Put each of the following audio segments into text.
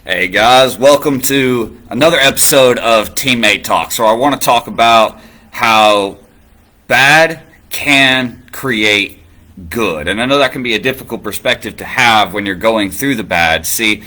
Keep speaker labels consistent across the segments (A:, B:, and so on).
A: Hey guys, welcome to another episode of Teammate Talk. So I want to talk about how bad can create good. And I know that can be a difficult perspective to have when you're going through the bad. See,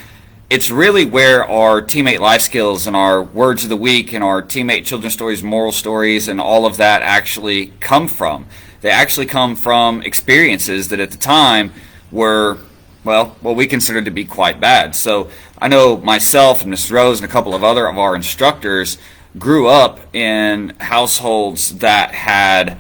A: it's really where our teammate life skills and our words of the week and our teammate children's stories, moral stories, and all of that actually come from. They actually come from experiences that at the time were what we considered to be quite bad. So I know myself and Miss Rose and a couple of other of our instructors grew up in households that had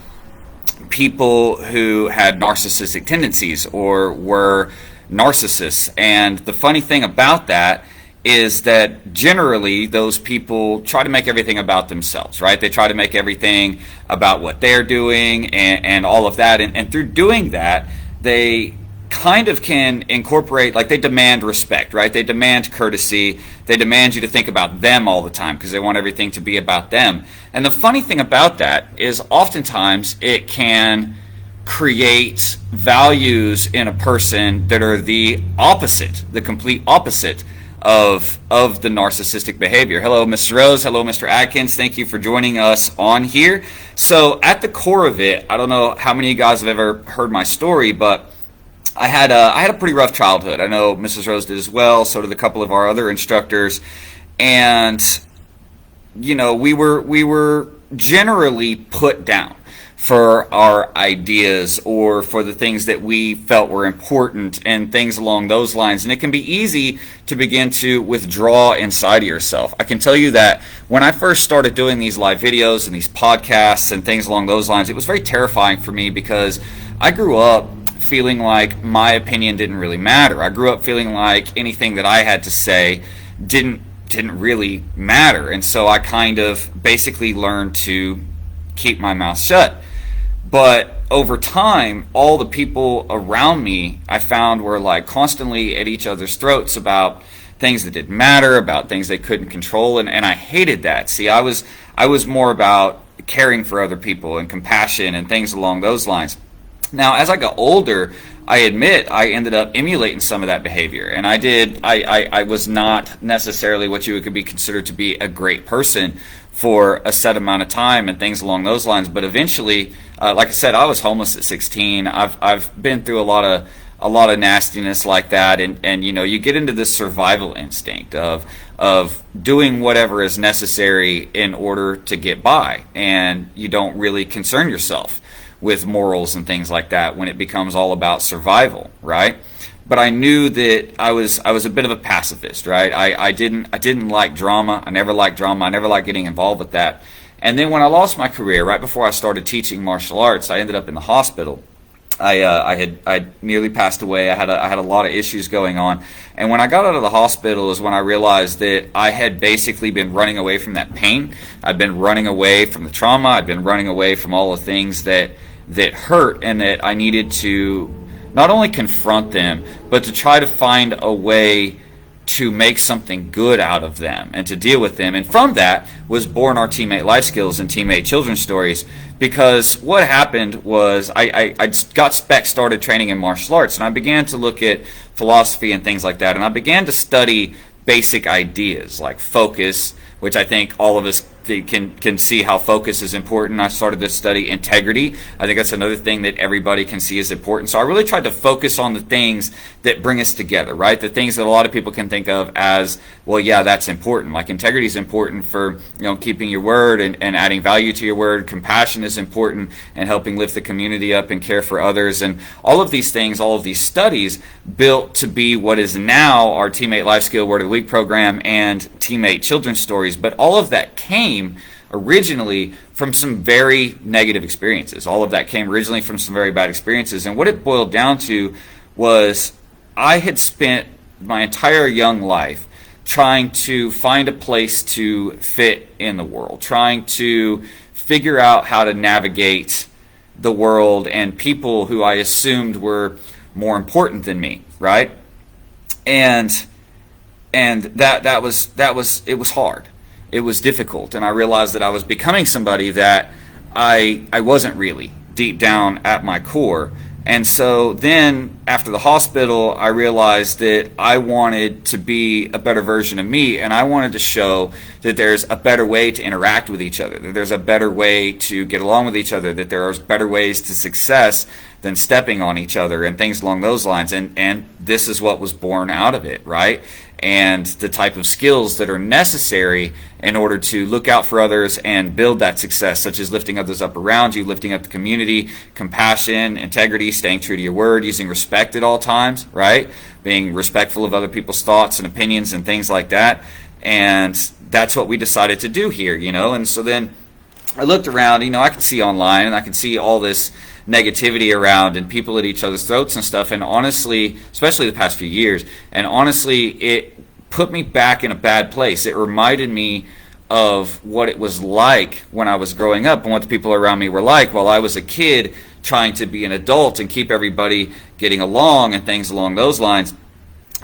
A: people who had narcissistic tendencies or were narcissists. And the funny thing about that is that generally those people try to make everything about themselves, right? They try to make everything about what they're doing and all of that. And through doing that, they kind of can incorporate, like they demand respect, right? They demand courtesy. They demand you to think about them all the time because they want everything to be about them. And the funny thing about that is oftentimes it can create values in a person that are the opposite, the complete opposite of the narcissistic behavior. Hello, Ms. Rose. Hello, Mr. Atkins. Thank you for joining us on here. So at the core of it, I don't know how many of you guys have ever heard my story, but I had a pretty rough childhood. I know Mrs. Rose did as well. So did a couple of our other instructors, and we were generally put down for our ideas or for the things that we felt were important and things along those lines. And it can be easy to begin to withdraw inside of yourself. I can tell you that when I first started doing these live videos and these podcasts and things along those lines, it was very terrifying for me because I grew up feeling like my opinion didn't really matter. I grew up feeling like anything that I had to say didn't really matter. And so I kind of basically learned to keep my mouth shut. But over time, all the people around me I found were like constantly at each other's throats about things that didn't matter, about things they couldn't control, and I hated that. See, I was more about caring for other people and compassion and things along those lines. Now, as I got older, I admit I ended up emulating some of that behavior, and I was not necessarily what you could be considered to be a great person for a set amount of time and things along those lines. But eventually, like I said, I was homeless at 16. I've been through a lot of nastiness like that, and you get into this survival instinct of doing whatever is necessary in order to get by, and you don't really concern yourself with morals and things like that when it becomes all about survival, right? But I knew that I was a bit of a pacifist, right? I didn't like drama. I never liked drama. I never liked getting involved with that. And then when I lost my career, right before I started teaching martial arts, I ended up in the hospital. I nearly passed away. I had a lot of issues going on, and when I got out of the hospital is when I realized that I had basically been running away from that pain. I'd been running away from the trauma. I'd been running away from all the things that hurt, and that I needed to not only confront them, but to try to find a way to make something good out of them and to deal with them. And from that was born our teammate life skills and teammate children's stories. Because what happened was I got back started training in martial arts, and I began to look at philosophy and things like that, and I began to study basic ideas like focus, which I think all of us can see how focus is important. I started to study integrity. I think that's another thing that everybody can see is important. So I really tried to focus on the things that bring us together, right? The things that a lot of people can think of as, well, yeah, that's important. Like integrity is important for keeping your word and adding value to your word. Compassion is important and helping lift the community up and care for others. And all of these things, all of these studies built to be what is now our Teammate Life Skill Word of the Week program and Teammate Children's Stories. But all of that came originally from some very negative experiences. All of that came originally from some very bad experiences. And what it boiled down to was I had spent my entire young life trying to find a place to fit in the world, trying to figure out how to navigate the world and people who I assumed were more important than me, right? And that was hard. It was difficult, and I realized that I was becoming somebody that I wasn't really deep down at my core. And so then after the hospital, I realized that I wanted to be a better version of me, and I wanted to show that there's a better way to interact with each other, that there's a better way to get along with each other, that there are better ways to success than stepping on each other and things along those lines. And this is what was born out of it, right? And the type of skills that are necessary in order to look out for others and build that success, such as lifting others up around you, lifting up the community, compassion, integrity, staying true to your word, using respect at all times, right? Being respectful of other people's thoughts and opinions and things like that. And that's what we decided to do here, And so then I looked around, I could see online and I could see all this negativity around and people at each other's throats and stuff. And honestly, especially the past few years, and honestly, it put me back in a bad place. It reminded me of what it was like when I was growing up and what the people around me were like while I was a kid trying to be an adult and keep everybody getting along and things along those lines.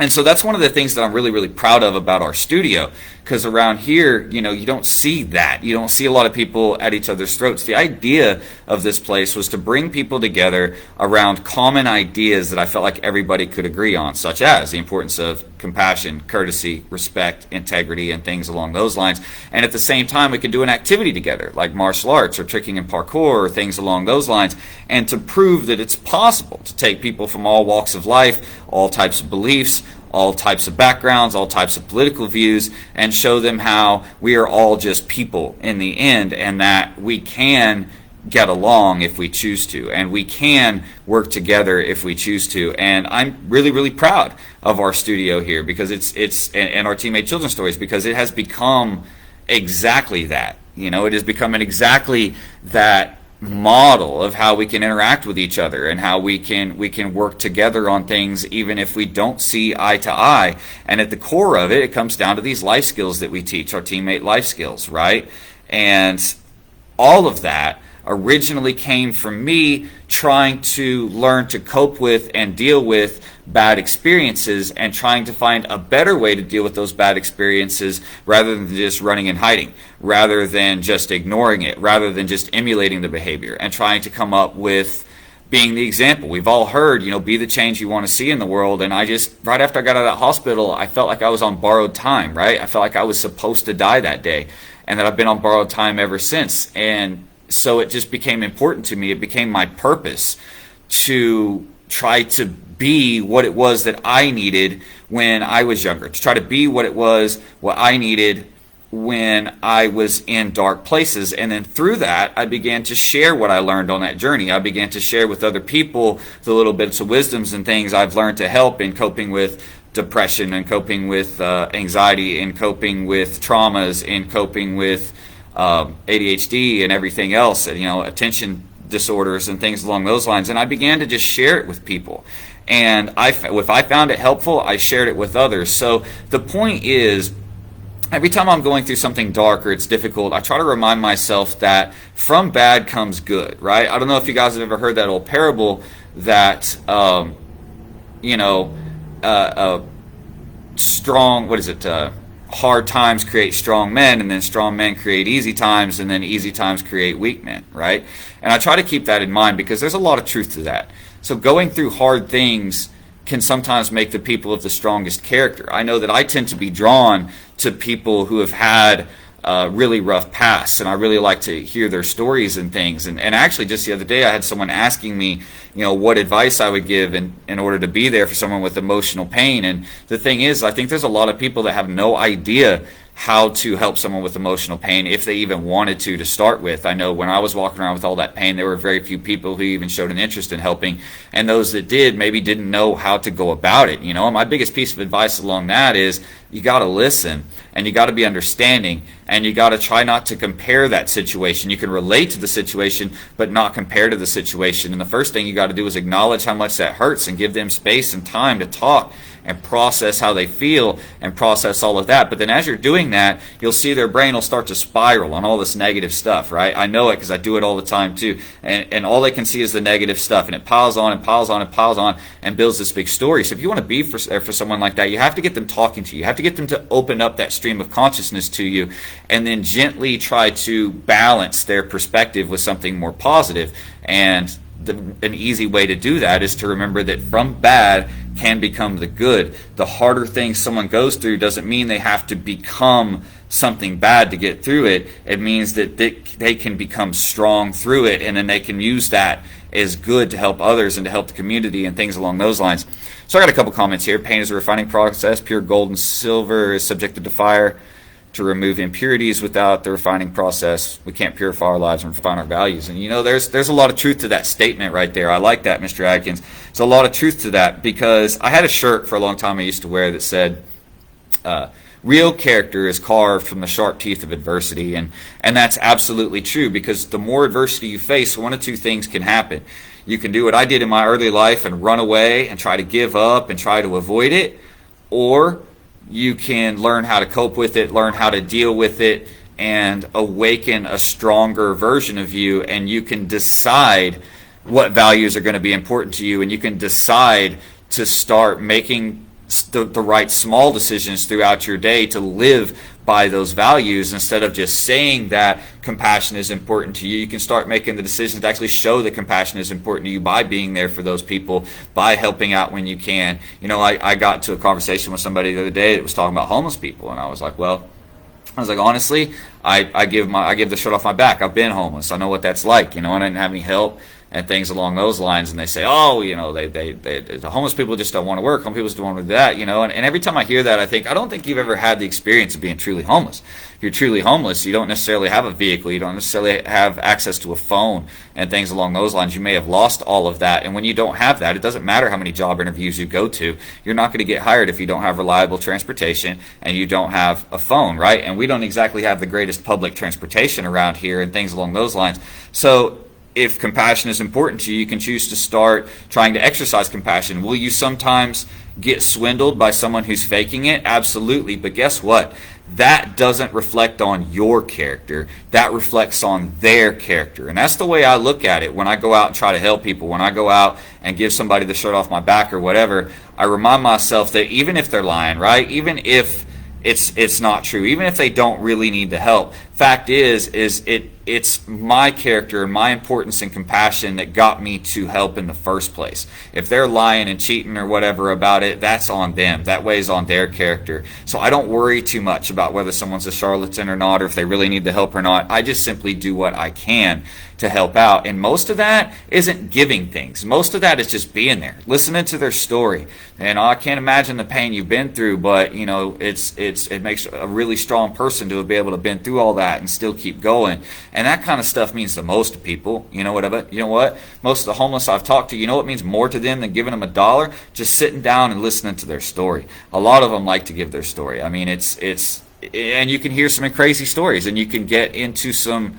A: And so that's one of the things that I'm really, really proud of about our studio, because around here, you don't see that. You don't see a lot of people at each other's throats. The idea of this place was to bring people together around common ideas that I felt like everybody could agree on, such as the importance of compassion, courtesy, respect, integrity, and things along those lines. And at the same time, we could do an activity together, like martial arts or tricking and parkour or things along those lines, and to prove that it's possible to take people from all walks of life, all types of beliefs, all types of backgrounds, all types of political views, and show them how we are all just people in the end, and that we can get along if we choose to, and we can work together if we choose to. And I'm really, really proud of our studio here, because and our Teammate Children's Stories, because it has become exactly that. It has become exactly that model of how we can interact with each other and how we can work together on things even if we don't see eye to eye. And at the core of it, it comes down to these life skills that we teach, our teammate life skills, right? And all of that originally came from me trying to learn to cope with and deal with bad experiences, and trying to find a better way to deal with those bad experiences rather than just running and hiding, rather than just ignoring it, rather than just emulating the behavior, and trying to come up with being the example. We've all heard, be the change you want to see in the world. And right after I got out of that hospital, I felt like I was on borrowed time, right? I felt like I was supposed to die that day, and that I've been on borrowed time ever since. And so it just became important to me. It became my purpose to try to be what it was that I needed when I was younger, to try to be what I needed when I was in dark places. And then through that, I began to share what I learned on that journey. I began to share with other people the little bits of wisdoms and things I've learned to help in coping with depression, and coping with anxiety, and coping with traumas, and coping with ADHD and everything else, attention disorders and things along those lines. And I began to just share it with people. And if I found it helpful, I shared it with others. So the point is, every time I'm going through something dark or it's difficult, I try to remind myself that from bad comes good, right? I don't know if you guys have ever heard that old parable that, strong, hard times create strong men, and then strong men create easy times, and then easy times create weak men, right? And I try to keep that in mind, because there's a lot of truth to that. So going through hard things can sometimes make the people of the strongest character. I know that I tend to be drawn to people who have had really rough pasts, and I really like to hear their stories and things. And actually, just the other day, I had someone asking me, what advice I would give in order to be there for someone with emotional pain. And the thing is, I think there's a lot of people that have no idea how to help someone with emotional pain, if they even wanted to start with. I know when I was walking around with all that pain, there were very few people who even showed an interest in helping, and those that did maybe didn't know how to go about it. My biggest piece of advice along that is, you got to listen, and you got to be understanding, and you got to try not to compare that situation. You can relate to the situation, but not compare to the situation. And the first thing you got to do is acknowledge how much that hurts, and give them space and time to talk and process how they feel and process all of that. But then as you're doing that, you'll see their brain will start to spiral on all this negative stuff, right? I know it because I do it all the time too. And all they can see is the negative stuff, and it piles on and piles on and piles on and builds this big story. So if you want to be for someone like that, you have to get them talking to you. You have to get them to open up that stream of consciousness to you, and then gently try to balance their perspective with something more positive. And an easy way to do that is to remember that from bad can become the good. The harder things someone goes through doesn't mean they have to become something bad to get through it. It means that they can become strong through it, and then they can use that as good to help others and to help the community and things along those lines. So I got a couple comments here. Paint is a refining process. Pure gold and silver is subjected to fire to remove impurities. Without the refining process, we can't purify our lives and refine our values. And there's a lot of truth to that statement right there. I like that, Mr. Adkins. There's a lot of truth to that, because I had a shirt for a long time I used to wear that said, real character is carved from the sharp teeth of adversity. And that's absolutely true, because the more adversity you face, one of two things can happen. You can do what I did in my early life and run away and try to give up and try to avoid it, or you can learn how to cope with it, learn how to deal with it, and awaken a stronger version of you, and you can decide what values are going to be important to you, and you can decide to start making the right small decisions throughout your day to live by those values. Instead of just saying that compassion is important to you, you can start making the decisions to actually show that compassion is important to you by being there for those people, by helping out when you can. I got into a conversation with somebody the other day that was talking about homeless people, and I was like, honestly, I give the shirt off my back. I've been homeless. I know what that's like. And I didn't have any help and things along those lines. And they say, the homeless people just don't want to work. Homeless people just don't want to do that. And every time I hear that, I think, I don't think you've ever had the experience of being truly homeless. If you're truly homeless, you don't necessarily have a vehicle. You don't necessarily have access to a phone and things along those lines. You may have lost all of that. And when you don't have that, it doesn't matter how many job interviews you go to. You're not going to get hired if you don't have reliable transportation and you don't have a phone, right? And we don't exactly have the greatest public transportation around here and things along those lines. So if compassion is important to you, you can choose to start trying to exercise compassion. Will you sometimes get swindled by someone who's faking it? Absolutely. But guess what? That doesn't reflect on your character. That reflects on their character. And that's the way I look at it when I go out and try to help people. When I go out and give somebody the shirt off my back or whatever, I remind myself that even if they're lying, right? Even if it's not true, even if they don't really need the help, fact is it's my character and my importance and compassion that got me to help in the first place. If they're lying and cheating or whatever about it, that's on them. That weighs on their character. So I don't worry too much about whether someone's a charlatan or not, or if they really need the help or not. I just simply do what I can to help out. And most of that isn't giving things. Most of that is just being there, listening to their story. And I can't imagine the pain you've been through, but it makes a really strong person to be able to been through all that and still keep going. And that kind of stuff means the most to people. You know what? Most of the homeless I've talked to, what means more to them than giving them $1? Just sitting down and listening to their story. A lot of them like to give their story. I mean, and you can hear some crazy stories, and you can get into some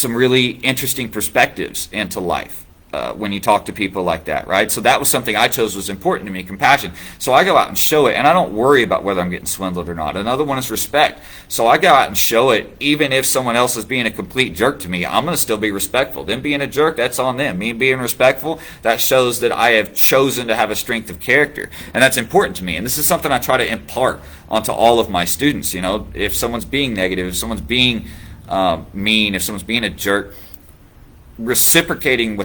A: really interesting perspectives into life when you talk to people like that, right? So that was something I chose was important to me, compassion. So I go out and show it, and I don't worry about whether I'm getting swindled or not. Another one is respect. So I go out and show it, even if someone else is being a complete jerk to me, I'm going to still be respectful. Them being a jerk, that's on them. Me being respectful, that shows that I have chosen to have a strength of character, and that's important to me. And this is something I try to impart onto all of my students. If someone's being negative, if someone's being mean, if someone's being a jerk, reciprocating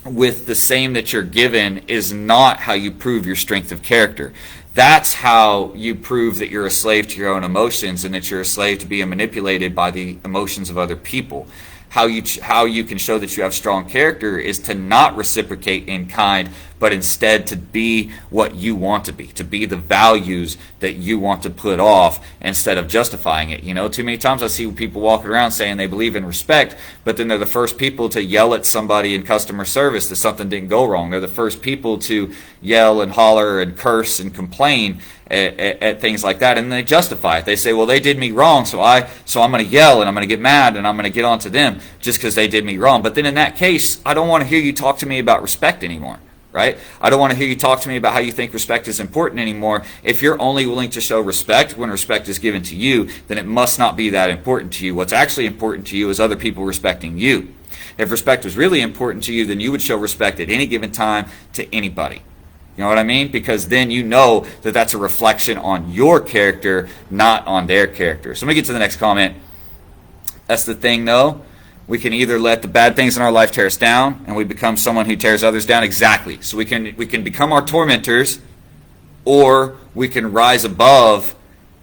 A: with the same that you're given is not how you prove your strength of character. That's how you prove that you're a slave to your own emotions and that you're a slave to being manipulated by the emotions of other people. How you can show that you have strong character is to not reciprocate in kind, but instead to be what you want to be the values that you want to put off instead of justifying it. Too many times I see people walking around saying they believe in respect, but then they're the first people to yell at somebody in customer service that something didn't go wrong. They're the first people to yell and holler and curse and complain at things like that, and they justify it. They say, well, they did me wrong, so I'm going to yell and I'm going to get mad and I'm going to get onto them just because they did me wrong. But then in that case, I don't want to hear you talk to me about respect anymore, right? I don't want to hear you talk to me about how you think respect is important anymore. If you're only willing to show respect when respect is given to you, then it must not be that important to you. What's actually important to you is other people respecting you. If respect was really important to you, then you would show respect at any given time to anybody. You know what I mean? Because then you know that that's a reflection on your character, not on their character. So let me get to the next comment. That's the thing, though. We can either let the bad things in our life tear us down and we become someone who tears others down. Exactly. So we can become our tormentors, or we can rise above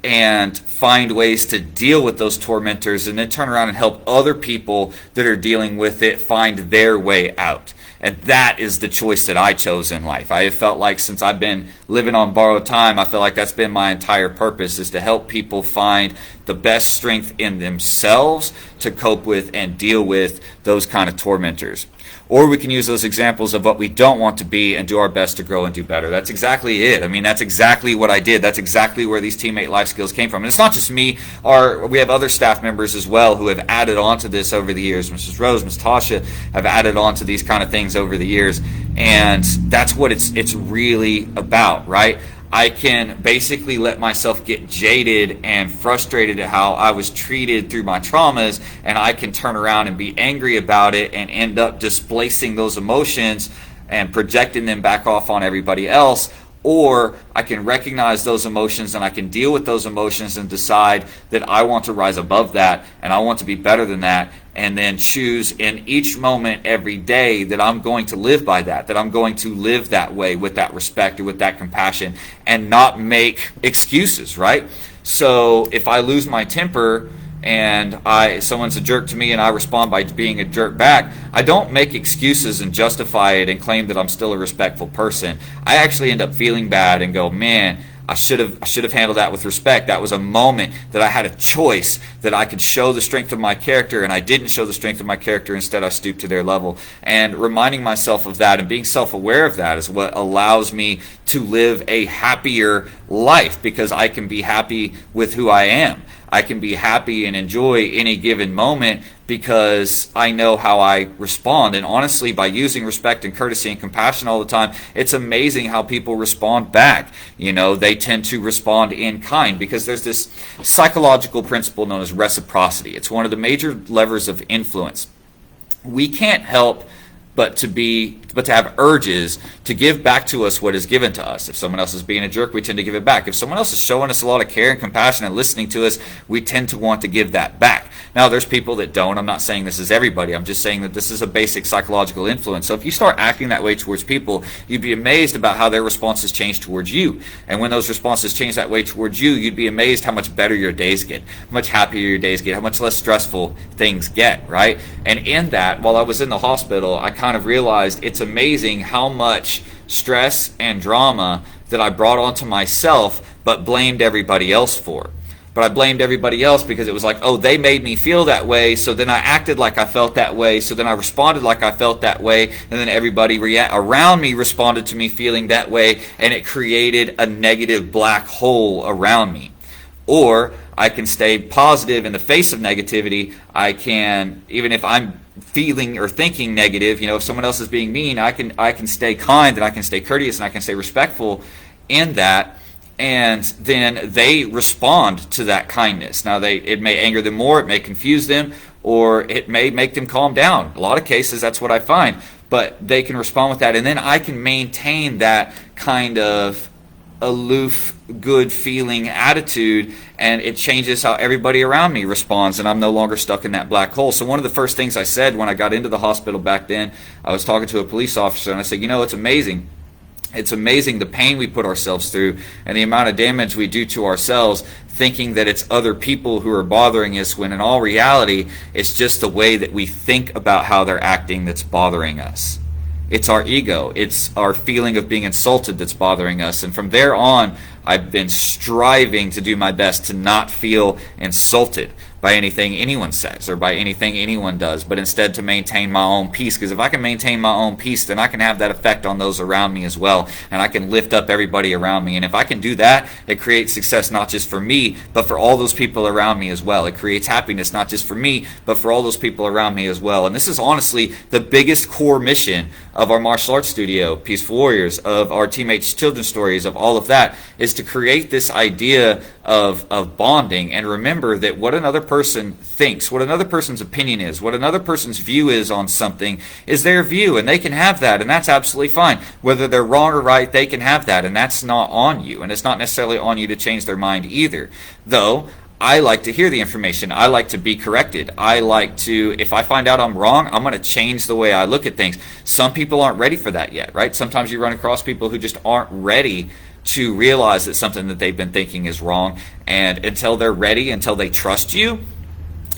A: and find ways to deal with those tormentors and then turn around and help other people that are dealing with it find their way out. And that is the choice that I chose in life. I have felt like since I've been living on borrowed time, I feel like that's been my entire purpose, is to help people find the best strength in themselves to cope with and deal with those kind of tormentors. Or we can use those examples of what we don't want to be and do our best to grow and do better. That's exactly it. I mean, that's exactly what I did. That's exactly where these teammate life skills came from. And it's not just me. We have other staff members as well who have added on to this over the years. Mrs. Rose, Ms. Tasha have added on to these kind of things over the years. And that's what it's really about, right? I can basically let myself get jaded and frustrated at how I was treated through my traumas, and I can turn around and be angry about it and end up displacing those emotions and projecting them back off on everybody else. Or I can recognize those emotions and I can deal with those emotions and decide that I want to rise above that and I want to be better than that, and then choose in each moment every day that I'm going to live by that I'm going to live that way with that respect or with that compassion and not make excuses, right? So if I lose my temper and someone's a jerk to me and I respond by being a jerk back, I don't make excuses and justify it and claim that I'm still a respectful person. I actually end up feeling bad and go, man, I should have handled that with respect. That was a moment that I had a choice that I could show the strength of my character, and I didn't show the strength of my character. Instead, I stooped to their level. And reminding myself of that and being self-aware of that is what allows me to live a happier life, because I can be happy with who I am. I can be happy and enjoy any given moment because I know how I respond. And honestly, by using respect and courtesy and compassion all the time, it's amazing how people respond back. You know, they tend to respond in kind because there's this psychological principle known as reciprocity. It's one of the major levers of influence. We can't help but to have urges to give back to us what is given to us. If someone else is being a jerk, we tend to give it back. If someone else is showing us a lot of care and compassion and listening to us, we tend to want to give that back. Now, there's people that don't. I'm not saying this is everybody. I'm just saying that this is a basic psychological influence. So if you start acting that way towards people, you'd be amazed about how their responses change towards you. And when those responses change that way towards you, you'd be amazed how much better your days get, how much happier your days get, how much less stressful things get, right? And in that, while I was in the hospital, I kind of realized it's amazing how much stress and drama that I brought onto myself but blamed everybody else for. But I blamed everybody else because it was like, oh, they made me feel that way, so then I acted like I felt that way, so then I responded like I felt that way, and then everybody around me responded to me feeling that way, and it created a negative black hole around me. Or I can stay positive in the face of negativity. I can, even if I'm feeling or thinking negative, if someone else is being mean, I can stay kind and I can stay courteous and I can stay respectful in that. And then they respond to that kindness. Now, it may anger them more, it may confuse them, or it may make them calm down. A lot of cases, that's what I find. But they can respond with that, and then I can maintain that kind of aloof, good feeling attitude, and it changes how everybody around me responds, and I'm no longer stuck in that black hole. So one of the first things I said when I got into the hospital back then, I was talking to a police officer, and I said, it's amazing. It's amazing the pain we put ourselves through and the amount of damage we do to ourselves thinking that it's other people who are bothering us, when in all reality, it's just the way that we think about how they're acting that's bothering us. It's our ego. It's our feeling of being insulted that's bothering us. And from there on, I've been striving to do my best to not feel insulted by anything anyone says or by anything anyone does, but instead to maintain my own peace. Because if I can maintain my own peace, then I can have that effect on those around me as well, and I can lift up everybody around me. And if I can do that, it creates success not just for me, but for all those people around me as well. It creates happiness not just for me, but for all those people around me as well. And this is honestly the biggest core mission of our martial arts studio, Peaceful Warriors, of our Teammates Children's Stories, of all of that, is to create this idea of bonding. And remember that what another person thinks, what another person's opinion is, what another person's view is on something is their view, and they can have that, and that's absolutely fine. Whether they're wrong or right, they can have that, and that's not on you, and it's not necessarily on you to change their mind either. Though I like to hear the information. I like to be corrected. I like to, if I find out I'm wrong, I'm going to change the way I look at things. Some people aren't ready for that yet, right? Sometimes you run across people who just aren't ready to realize that something that they've been thinking is wrong. And until they're ready, until they trust you,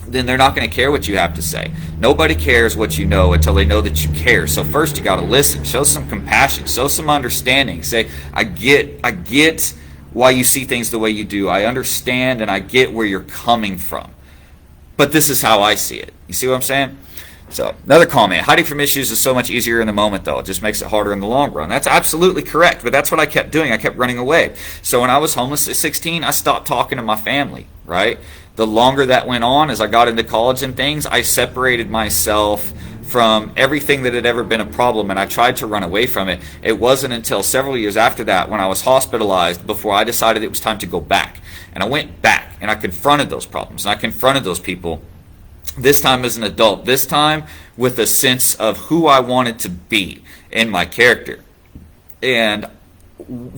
A: then they're not going to care what you have to say. Nobody cares what you know until they know that you care. So first you got to listen, show some compassion, show some understanding. Say, I get why you see things the way you do. I understand and I get where you're coming from. But this is how I see it. You see what I'm saying? So, another comment. Hiding from issues is so much easier in the moment, though. It just makes it harder in the long run. That's absolutely correct, but that's what I kept doing. I kept running away. So when I was homeless at 16, I stopped talking to my family, right? The longer that went on, as I got into college and things, I separated myself from everything that had ever been a problem, and I tried to run away from it. It wasn't until several years after that, when I was hospitalized, before I decided it was time to go back. And I went back, and I confronted those problems, and I confronted those people. This time as an adult, this time with a sense of who I wanted to be in my character. And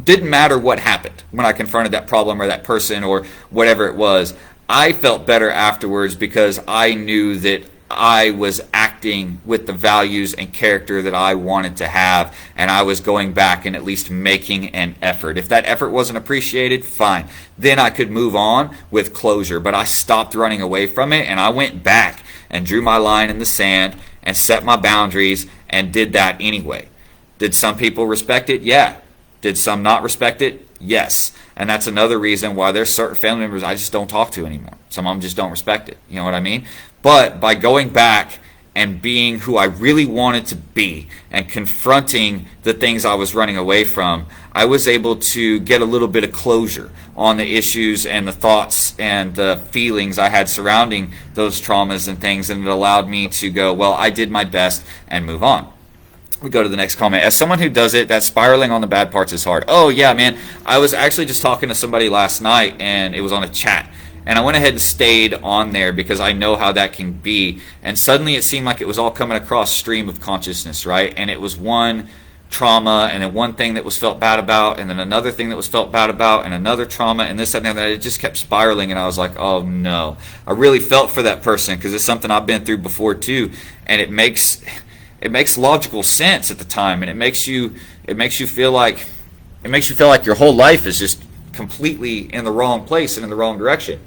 A: didn't matter what happened when I confronted that problem or that person or whatever it was. I felt better afterwards because I knew that I was acting with the values and character that I wanted to have, and I was going back and at least making an effort. If that effort wasn't appreciated, fine. Then I could move on with closure, but I stopped running away from it, and I went back and drew my line in the sand and set my boundaries and did that anyway. Did some people respect it? Yeah. Did some not respect it? Yes. And that's another reason why there's certain family members I just don't talk to anymore. Some of them just don't respect it. You know what I mean? But by going back and being who I really wanted to be and confronting the things I was running away from, I was able to get a little bit of closure on the issues and the thoughts and the feelings I had surrounding those traumas and things, and it allowed me to go, well, I did my best, and move on. We go to the next comment. As someone who does it, that spiraling on the bad parts is hard. Oh, yeah, man. I was actually just talking to somebody last night, and it was on a chat. And I went ahead and stayed on there because I know how that can be. And suddenly it seemed like it was all coming across stream of consciousness, right? And it was one trauma, and then one thing that was felt bad about, and then another thing that was felt bad about, and another trauma, and this, that, and that. It just kept spiraling, and I was like, oh, no. I really felt for that person because it's something I've been through before, too. And it makes logical sense at the time, and it makes you feel like your whole life is just completely in the wrong place and in the wrong direction.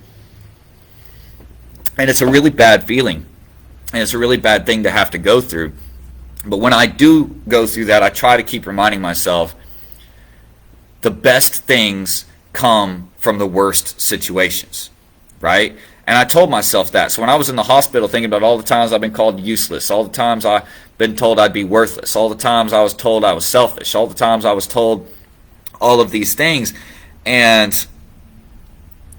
A: And it's a really bad feeling, and it's a really bad thing to have to go through. But when I do go through that, I try to keep reminding myself the best things come from the worst situations, right? And I told myself that. So when I was in the hospital, thinking about all the times I've been called useless, all the times I've been told I'd be worthless, all the times I was told I was selfish, all the times I was told all of these things, and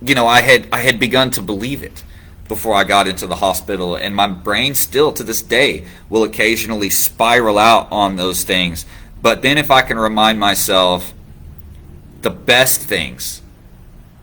A: I had begun to believe it before I got into the hospital, and my brain still to this day will occasionally spiral out on those things. But then if I can remind myself the best things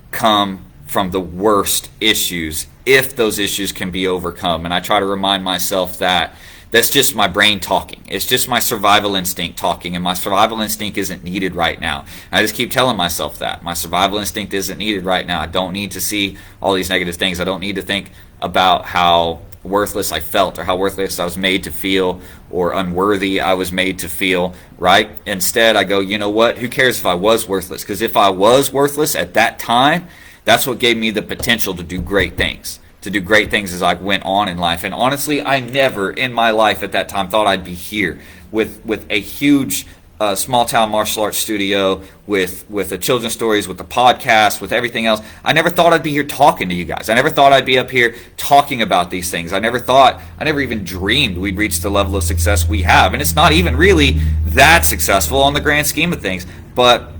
A: come from the worst issues, if those issues can be overcome, and I try to remind myself that that's just my brain talking. It's just my survival instinct talking, and my survival instinct isn't needed right now. And I just keep telling myself that. My survival instinct isn't needed right now. I don't need to see all these negative things. I don't need to think about how worthless I felt or how worthless I was made to feel or unworthy I was made to feel, right? Instead, I go, you know what? Who cares if I was worthless? Because if I was worthless at that time, that's what gave me the potential to do great things. To do great things as I went on in life. And honestly, I never in my life at that time thought I'd be here with a huge small town martial arts studio, with the children's stories, with the podcast, with everything else. I never thought I'd be here talking to you guys. I never thought I'd be up here talking about these things. I never even dreamed we'd reach the level of success we have. And it's not even really that successful on the grand scheme of things. But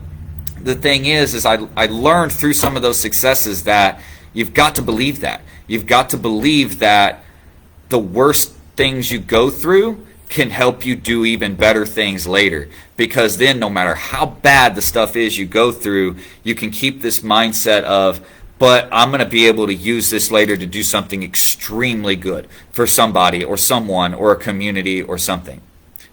A: the thing is I learned through some of those successes that you've got to believe that. You've got to believe that the worst things you go through can help you do even better things later. Because then no matter how bad the stuff is you go through, you can keep this mindset of, but I'm going to be able to use this later to do something extremely good for somebody or someone or a community or something.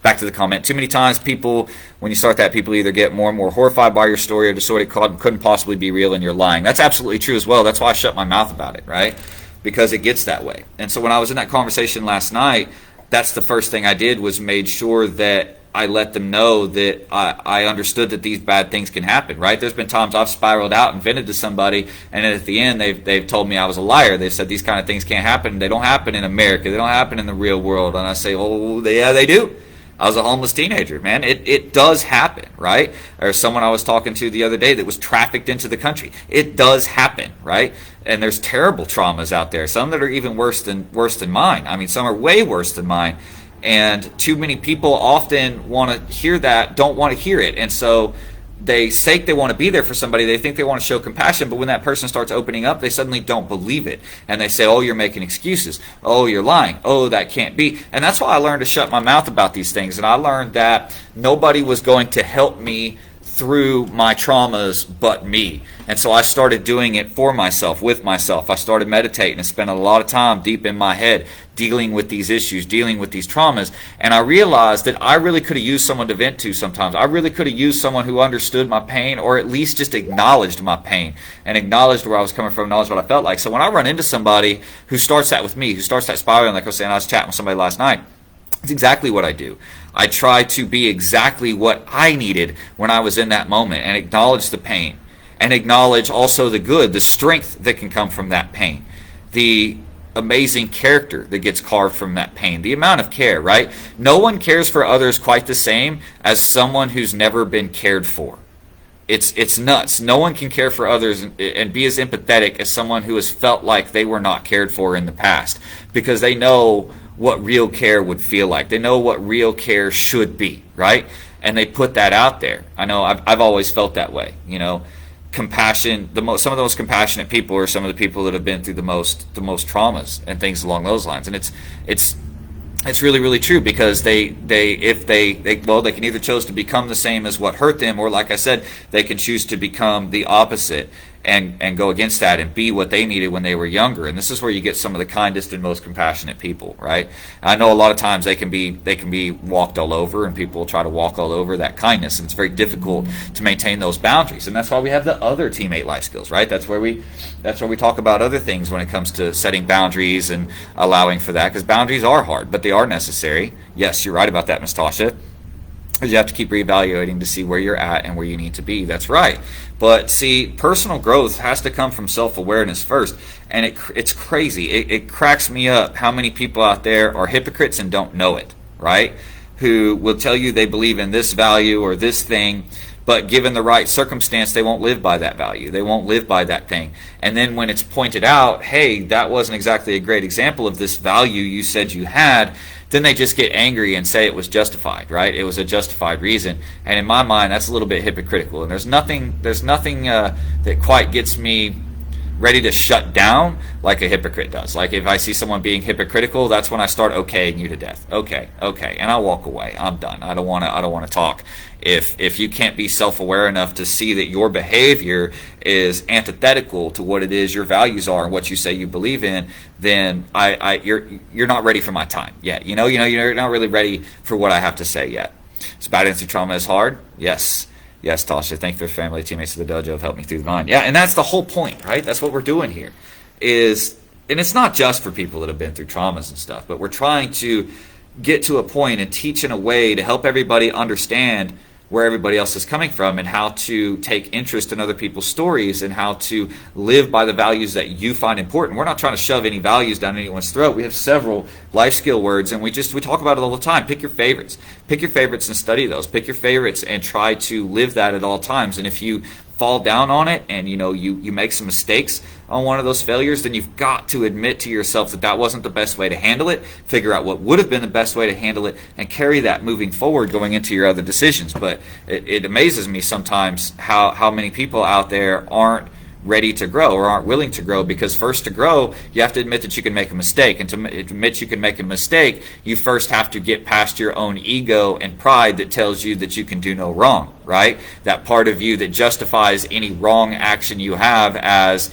A: back to the comment, too many times people, when you start that, people either get more and more horrified by your story or just sort of couldn't possibly be real and you're lying. That's absolutely true as well. That's why I shut my mouth about it, right? Because it gets that way. And so when I was in that conversation last night, that's the first thing I did, was made sure that I let them know that I understood that these bad things can happen, right? There's been times I've spiraled out and vented to somebody, and then at the end they've told me I was a liar. They've said these kind of things can't happen. They don't happen in America. They don't happen in the real world. And I say, oh, yeah, they do. I was a homeless teenager, man. It does happen, right? Or someone I was talking to the other day that was trafficked into the country. It does happen, right? And there's terrible traumas out there. Some that are even worse than mine. I mean, some are way worse than mine. And too many people often want to hear that, don't want to hear it. And so they say they want to be there for somebody. They think they want to show compassion, but when that person starts opening up, they suddenly don't believe it. And they say, oh, you're making excuses. Oh, you're lying. Oh, that can't be. And that's why I learned to shut my mouth about these things. And I learned that nobody was going to help me through my traumas but me. And so I started doing it for myself, with myself. I started meditating and spent a lot of time deep in my head dealing with these issues, dealing with these traumas. And I realized that I really could have used someone to vent to sometimes. I really could have used someone who understood my pain, or at least just acknowledged my pain and acknowledged where I was coming from, acknowledged what I felt like. So when I run into somebody who starts that with me, who starts that spiraling, like I was saying, I was chatting with somebody last night, it's exactly what I do. I try to be exactly what I needed when I was in that moment, and acknowledge the pain, and acknowledge also the good, the strength that can come from that pain, the amazing character that gets carved from that pain, the amount of care, right? No one cares for others quite the same as someone who's never been cared for. It's nuts. No one can care for others and be as empathetic as someone who has felt like they were not cared for in the past, because they know what real care would feel like. They know what real care should be, right? And they put that out there. I know I've always felt that way. You know, compassion. Some of the most compassionate people are some of the people that have been through the most traumas and things along those lines. And it's really, really true, because they can either choose to become the same as what hurt them, or like I said, they can choose to become the opposite and go against that and be what they needed when they were younger. And this is where you get some of the kindest and most compassionate people, right? I know a lot of times they can be walked all over, and people try to walk all over that kindness, and it's very difficult to maintain those boundaries. And that's why we have the other teammate life skills, right? That's where we talk about other things when it comes to setting boundaries and allowing for that, because boundaries are hard, but they are necessary. Yes, you're right about that, Ms. Tasha. You have to keep reevaluating to see where you're at and where you need to be. That's right. But see, personal growth has to come from self-awareness first. And it's crazy. It cracks me up how many people out there are hypocrites and don't know it, right? Who will tell you they believe in this value or this thing, but given the right circumstance, they won't live by that value. They won't live by that thing. And then when it's pointed out, hey, that wasn't exactly a great example of this value you said you had, then they just get angry and say it was justified, right? It was a justified reason. And in my mind, that's a little bit hypocritical. And there's nothing that quite gets me ready to shut down like a hypocrite does. Like if I see someone being hypocritical, that's when I start okaying you to death. Okay, and I walk away. I'm done. I don't want to talk. If you can't be self-aware enough to see that your behavior is antithetical to what it is your values are and what you say you believe in, then you're not ready for my time yet. You know, you're not really ready for what I have to say yet. Is battling through trauma is hard? Yes, Tasha. Thank you for family, teammates of the dojo have helped me through mine. Yeah, and that's the whole point, right? That's what we're doing here. And it's not just for people that have been through traumas and stuff, but we're trying to get to a point and teach in a way to help everybody understand where everybody else is coming from, and how to take interest in other people's stories, and how to live by the values that you find important. We're not trying to shove any values down anyone's throat. We have several life skill words, and we talk about it all the time. Pick your favorites and study those. Pick your favorites and try to live that at all times. And if you fall down on it and you make some mistakes on one of those failures, then you've got to admit to yourself that wasn't the best way to handle it. Figure out what would have been the best way to handle it, and carry that moving forward going into your other decisions. But it amazes me sometimes how many people out there aren't ready to grow or aren't willing to grow, because first, to grow, you have to admit that you can make a mistake. And to admit you can make a mistake, you first have to get past your own ego and pride that tells you that you can do no wrong, right? That part of you that justifies any wrong action you have as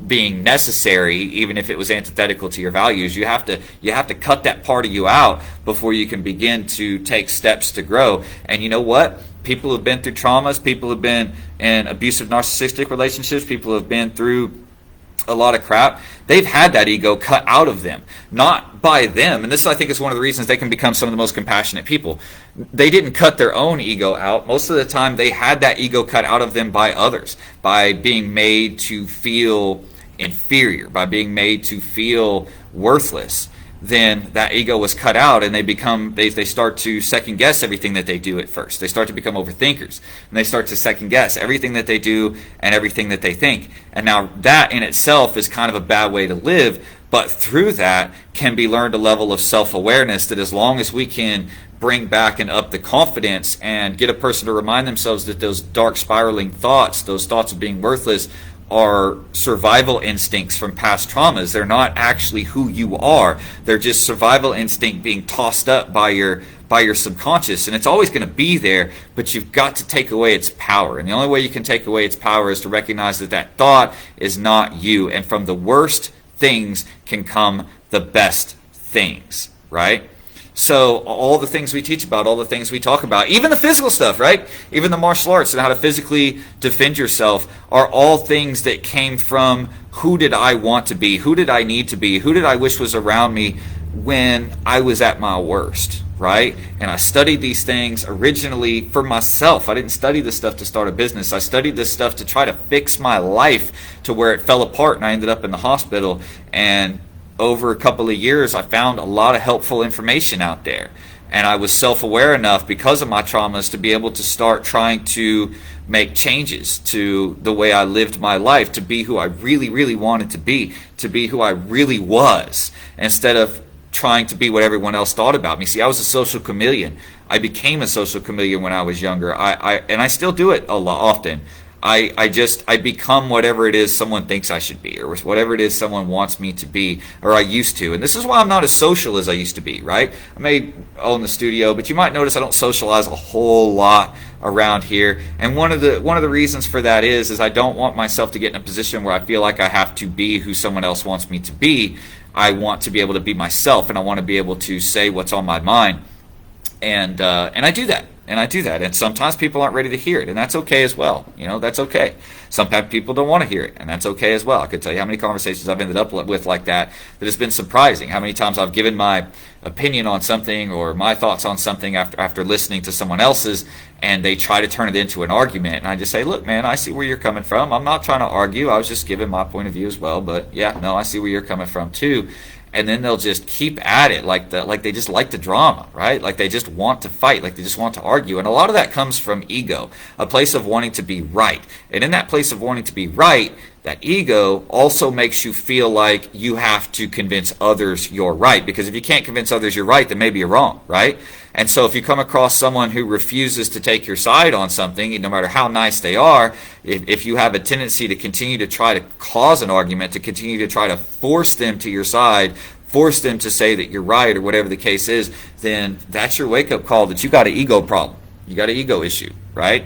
A: being necessary, even if it was antithetical to your values. You have to cut that part of you out before you can begin to take steps to grow. And you know what? People who've been through traumas, people who've been in abusive narcissistic relationships, people who've been through a lot of crap, they've had that ego cut out of them, not by them. And this, I think, is one of the reasons they can become some of the most compassionate people. They didn't cut their own ego out. Most of the time, they had that ego cut out of them by others, by being made to feel inferior, by being made to feel worthless. Then that ego was cut out, and they start to second guess everything that they do at first. They start to become overthinkers, and they start to second guess everything that they do and everything that they think. And now that in itself is kind of a bad way to live, but through that can be learned a level of self-awareness that, as long as we can bring back and up the confidence and get a person to remind themselves that those dark spiraling thoughts, those thoughts of being worthless, are survival instincts from past traumas. They're not actually who you are. They're just survival instinct being tossed up by your subconscious, and it's always going to be there, but you've got to take away its power. And the only way you can take away its power is to recognize that that thought is not you, and from the worst things can come the best things, right? So all the things we teach about, all the things we talk about, even the physical stuff, right? Even the martial arts and how to physically defend yourself are all things that came from, who did I want to be? Who did I need to be? Who did I wish was around me when I was at my worst, right? And I studied these things originally for myself. I didn't study this stuff to start a business. I studied this stuff to try to fix my life to where it fell apart, and I ended up in the hospital. And over a couple of years, I found a lot of helpful information out there. And I was self-aware enough because of my traumas to be able to start trying to make changes to the way I lived my life, to be who I really, really wanted to be who I really was, instead of trying to be what everyone else thought about me. See, I was a social chameleon. I became a social chameleon when I was younger. And I still do it a lot often. I become whatever it is someone thinks I should be, or whatever it is someone wants me to be, or I used to. And this is why I'm not as social as I used to be, right? I may own the studio, but you might notice I don't socialize a whole lot around here. And one of the reasons for that is I don't want myself to get in a position where I feel like I have to be who someone else wants me to be. I want to be able to be myself, and I want to be able to say what's on my mind. And I do that. And sometimes people aren't ready to hear it, and that's okay as well. That's okay. Sometimes people don't want to hear it, and that's okay as well. I could tell you how many conversations I've ended up with like that has been surprising. How many times I've given my opinion on something or my thoughts on something after listening to someone else's, and they try to turn it into an argument. And I just say, look, man, I see where you're coming from. I'm not trying to argue. I was just giving my point of view as well. But yeah, no, I see where you're coming from too. And then they'll just keep at it like they just like the drama, right? Like they just want to fight, like they just want to argue. And a lot of that comes from ego, a place of wanting to be right. And in that place of wanting to be right, that ego also makes you feel like you have to convince others you're right. Because if you can't convince others you're right, then maybe you're wrong, right? And so if you come across someone who refuses to take your side on something, no matter how nice they are, if you have a tendency to continue to try to cause an argument, to continue to try to force them to your side, force them to say that you're right or whatever the case is, then that's your wake-up call that you got an ego problem. You got an ego issue, right?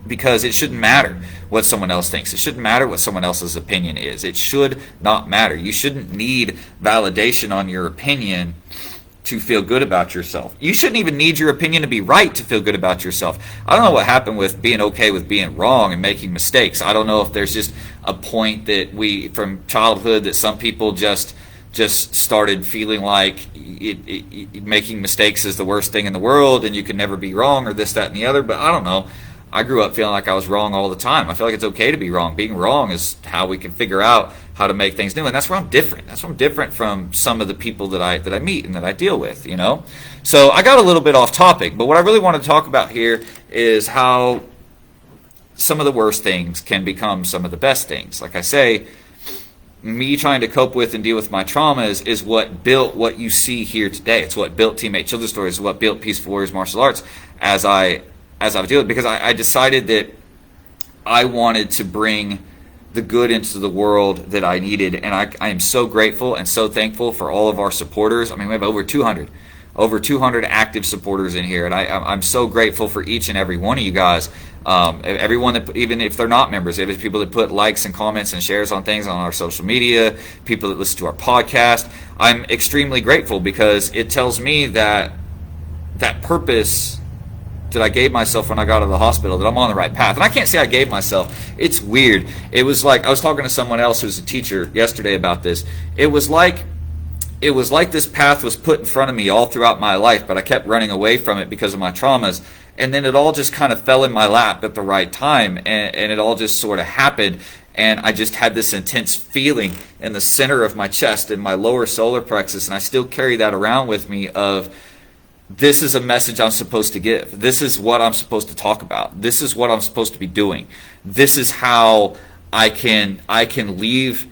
A: Because it shouldn't matter what someone else thinks. It shouldn't matter what someone else's opinion is. It should not matter. You shouldn't need validation on your opinion to feel good about yourself. You shouldn't even need your opinion to be right to feel good about yourself. I don't know what happened with being okay with being wrong and making mistakes. I don't know if there's just a point that from childhood that some people just started feeling like making mistakes is the worst thing in the world and you can never be wrong or this, that, and the other. But I don't know. I grew up feeling like I was wrong all the time. I feel like it's okay to be wrong. Being wrong is how we can figure out how to make things new, and that's where I'm different. That's where I'm different from some of the people that I meet and that I deal with. So I got a little bit off topic, but what I really want to talk about here is how some of the worst things can become some of the best things. Like I say, me trying to cope with and deal with my traumas is what built what you see here today. It's what built Teammate Children's Stories, what built Peaceful Warriors Martial Arts as I deal with it, because I decided that I wanted to bring the good into the world that I needed, and I am so grateful and so thankful for all of our supporters. I mean, we have over 200 active supporters in here, and I'm so grateful for each and every one of you guys. Everyone that, even if they're not members, if it's people that put likes and comments and shares on things on our social media, people that listen to our podcast, I'm extremely grateful, because it tells me that that purpose that I gave myself when I got out of the hospital, that I'm on the right path. And I can't say I gave myself. It's weird. It was like, I was talking to someone else who's a teacher yesterday about this. It was like this path was put in front of me all throughout my life, but I kept running away from it because of my traumas. And then it all just kind of fell in my lap at the right time, and it all just sort of happened. And I just had this intense feeling in the center of my chest, in my lower solar plexus, and I still carry that around with me of, this is a message I'm supposed to give. This is what I'm supposed to talk about. This is what I'm supposed to be doing. This is how I can leave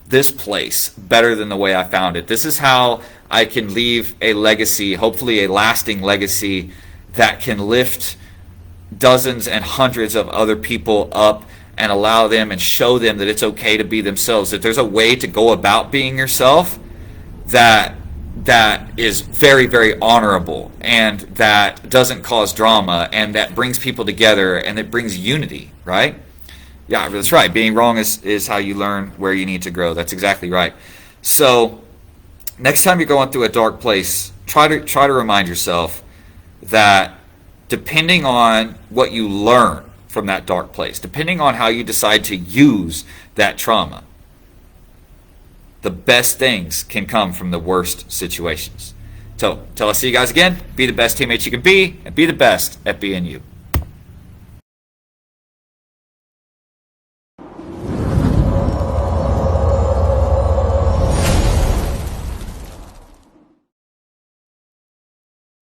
A: this place better than the way I found it. This is how I can leave a legacy, hopefully a lasting legacy, that can lift dozens and hundreds of other people up and allow them and show them that it's okay to be themselves, that there's a way to go about being yourself that is very, very honorable, and that doesn't cause drama, and that brings people together, and it brings unity, right? Yeah, that's right. Being wrong is how you learn where you need to grow. That's exactly right. So next time you're going through a dark place, try to remind yourself that depending on what you learn from that dark place, depending on how you decide to use that trauma, the best things can come from the worst situations. So, till I see you guys again, be the best teammates you can be, and be the best at being you.